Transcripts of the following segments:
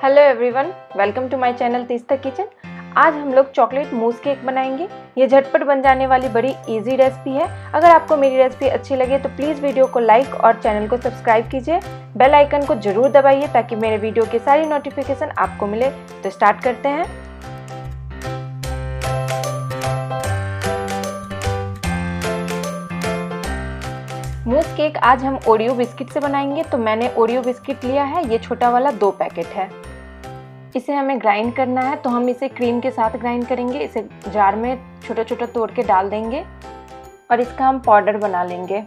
Hello everyone, welcome to my channel Teesta kitchen. आज हम लोग चॉकलेट मूस केक बनाएंगे। ये झटपट बन जाने वाली बड़ी इजी रेसिपी है। अगर आपको मेरी रेसिपी अच्छी लगे तो प्लीज़ वीडियो को लाइक और चैनल को सब्सक्राइब कीजिए। बेल आइकन को जरूर दबाइए ताकि मेरे वीडियो की सारी नोटिफिकेशन आपको मिले। तो स्टार्ट करते हैं। मूस केक आज हम ओरियो बिस्किट से बनाएंगे। तो मैंने ओरियो बिस्किट लिया है, ये छोटा वाला 2 पैकेट है। इसे हमें ग्राइंड करना है, तो हम इसे क्रीम के साथ ग्राइंड करेंगे। इसे जार में छोटा छोटा तोड़ के डाल देंगे और इसका हम पाउडर बना लेंगे।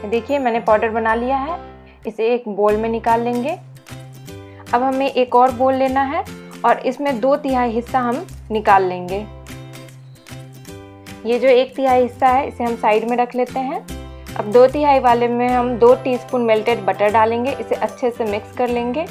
देखिए मैंने पाउडर बना लिया है। इसे एक बोल में निकाल लेंगे। अब हमें एक और बोल लेना है और इसमें 2/3 हिस्सा हम निकाल लेंगे। ये जो 1/3 हिस्सा है इसे हम साइड में रख लेते हैं। अब 2/3 वाले में हम 2 टीस्पून मेल्टेड बटर डालेंगे। इसे अच्छे से मिक्स कर लेंगे।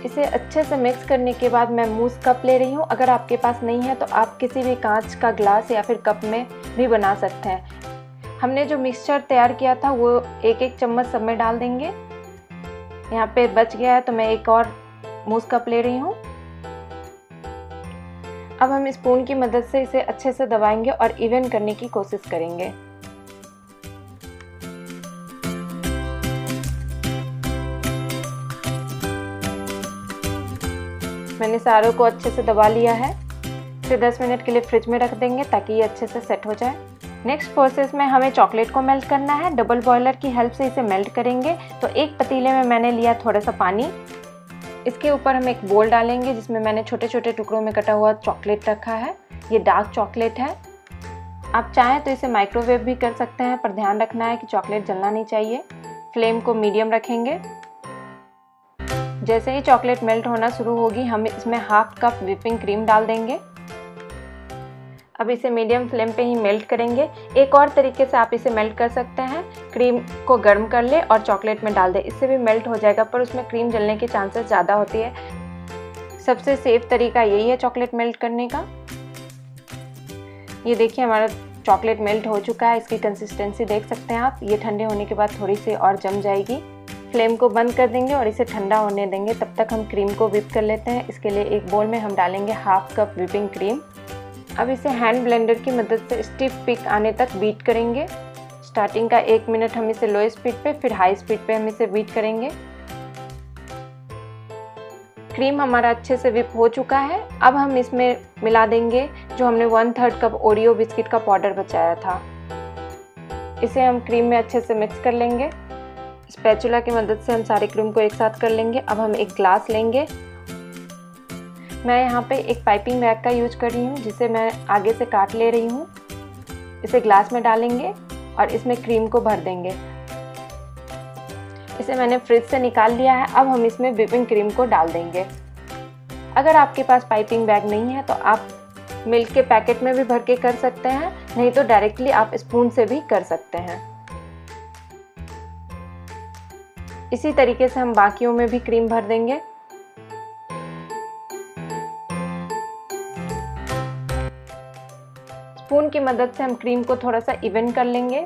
इसे अच्छे से मिक्स करने के बाद मैं मूस कप ले रही हूँ। अगर आपके पास नहीं है तो आप किसी भी कांच का ग्लास या फिर कप में भी बना सकते हैं। हमने जो मिक्सचर तैयार किया था वो एक चम्मच सब में डाल देंगे। यहाँ पे बच गया है तो मैं एक और मूस कप ले रही हूँ। अब हम स्पून की मदद से इसे अच्छे से दबाएंगे और इवन करने की कोशिश करेंगे। मैंने सारों को अच्छे से दबा लिया है। इसे 10 मिनट के लिए फ्रिज में रख देंगे ताकि ये अच्छे से सेट हो जाए। नेक्स्ट प्रोसेस में हमें चॉकलेट को मेल्ट करना है। डबल बॉयलर की हेल्प से इसे मेल्ट करेंगे। तो एक पतीले में मैंने लिया थोड़ा सा पानी। इसके ऊपर हम एक बोल डालेंगे जिसमें मैंने छोटे छोटे टुकड़ों में कटा हुआ चॉकलेट रखा है। ये डार्क चॉकलेट है। आप चाहें तो इसे माइक्रोवेव भी कर सकते हैं, पर ध्यान रखना है कि चॉकलेट जलना नहीं चाहिए। फ्लेम को मीडियम रखेंगे। जैसे ही चॉकलेट मेल्ट होना शुरू होगी हम इसमें 1/2 कप व्हिपिंग क्रीम डाल देंगे। अब इसे मीडियम फ्लेम पे ही मेल्ट करेंगे। एक और तरीके से आप इसे मेल्ट कर सकते हैं। क्रीम को गर्म कर ले और चॉकलेट में डाल दे, इससे भी मेल्ट हो जाएगा, पर उसमें क्रीम जलने के चांसेस ज़्यादा होती है। सबसे सेफ तरीका यही है चॉकलेट मेल्ट करने का। ये देखिए हमारा चॉकलेट मेल्ट हो चुका है। इसकी कंसिस्टेंसी देख सकते हैं आप। ये ठंडे होने के बाद थोड़ी सी और जम जाएगी। फ्लेम को बंद कर देंगे और इसे ठंडा होने देंगे। तब तक हम क्रीम को व्हिप कर लेते हैं। इसके लिए एक बोल में हम डालेंगे 1/2 कप व्हिपिंग क्रीम। अब इसे हैंड ब्लेंडर की मदद से स्टिफ पिक आने तक बीट करेंगे। स्टार्टिंग का 1 मिनट हम इसे लो स्पीड पे, फिर हाई स्पीड पे हम इसे बीट करेंगे। क्रीम हमारा अच्छे से व्हिप हो चुका है। अब हम इसमें मिला देंगे जो हमने 1/3 कप ओरियो बिस्किट का पाउडर बचाया था। इसे हम क्रीम में अच्छे से मिक्स कर लेंगे। स्पैचुला की मदद से हम सारे क्रीम को एक साथ कर लेंगे। अब हम एक ग्लास लेंगे। मैं यहाँ पे एक पाइपिंग बैग का यूज कर रही हूँ जिसे मैं आगे से काट ले रही हूँ। इसे ग्लास में डालेंगे और इसमें क्रीम को भर देंगे। इसे मैंने फ्रिज से निकाल लिया है। अब हम इसमें व्हिपिंग क्रीम को डाल देंगे। अगर आपके पास पाइपिंग बैग नहीं है तो आप मिल्क के पैकेट में भी भर के कर सकते हैं, नहीं तो डायरेक्टली आप स्पून से भी कर सकते हैं। इसी तरीके से हम बाकियों में भी क्रीम भर देंगे। स्पून की मदद से हम क्रीम को थोड़ा सा इवन कर लेंगे।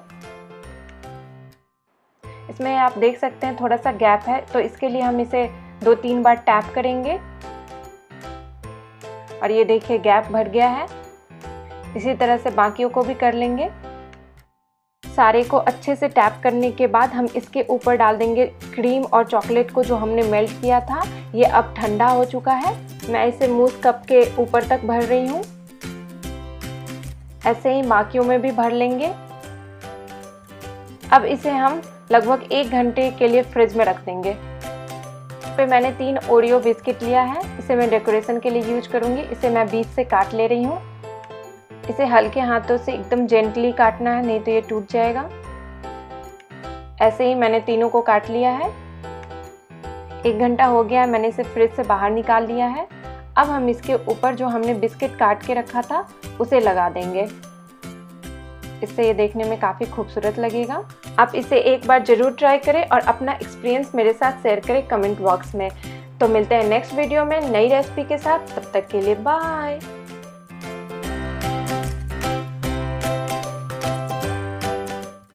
इसमें आप देख सकते हैं थोड़ा सा गैप है, तो इसके लिए हम इसे 2-3 बार टैप करेंगे और ये देखिए गैप भर गया है। इसी तरह से बाकियों को भी कर लेंगे। सारे को अच्छे से टैप करने के बाद हम इसके ऊपर डाल देंगे क्रीम और चॉकलेट को जो हमने मेल्ट किया था। ये अब ठंडा हो चुका है। मैं इसे मूस कप के ऊपर तक भर रही हूँ। ऐसे ही बाकियों में भी भर लेंगे। अब इसे हम लगभग 1 घंटे के लिए फ्रिज में रख देंगे। फिर मैंने 3 ओरियो बिस्किट लिया है। इसे मैं डेकोरेशन के लिए यूज करूँगी। इसे मैं बीच से काट ले रही हूँ। इसे हल्के हाथों से एकदम जेंटली काटना है, नहीं तो ये टूट जाएगा। ऐसे ही मैंने तीनों को काट लिया है। 1 घंटा हो गया है, मैंने इसे फ्रिज से बाहर निकाल लिया है। अब हम इसके ऊपर जो हमने बिस्किट काट के रखा था उसे लगा देंगे। इससे ये देखने में काफ़ी खूबसूरत लगेगा। आप इसे एक बार ज़रूर ट्राई करें और अपना एक्सपीरियंस मेरे साथ शेयर करें कमेंट बॉक्स में। तो मिलते हैं नेक्स्ट वीडियो में नई रेसिपी के साथ। तब तक के लिए बाय।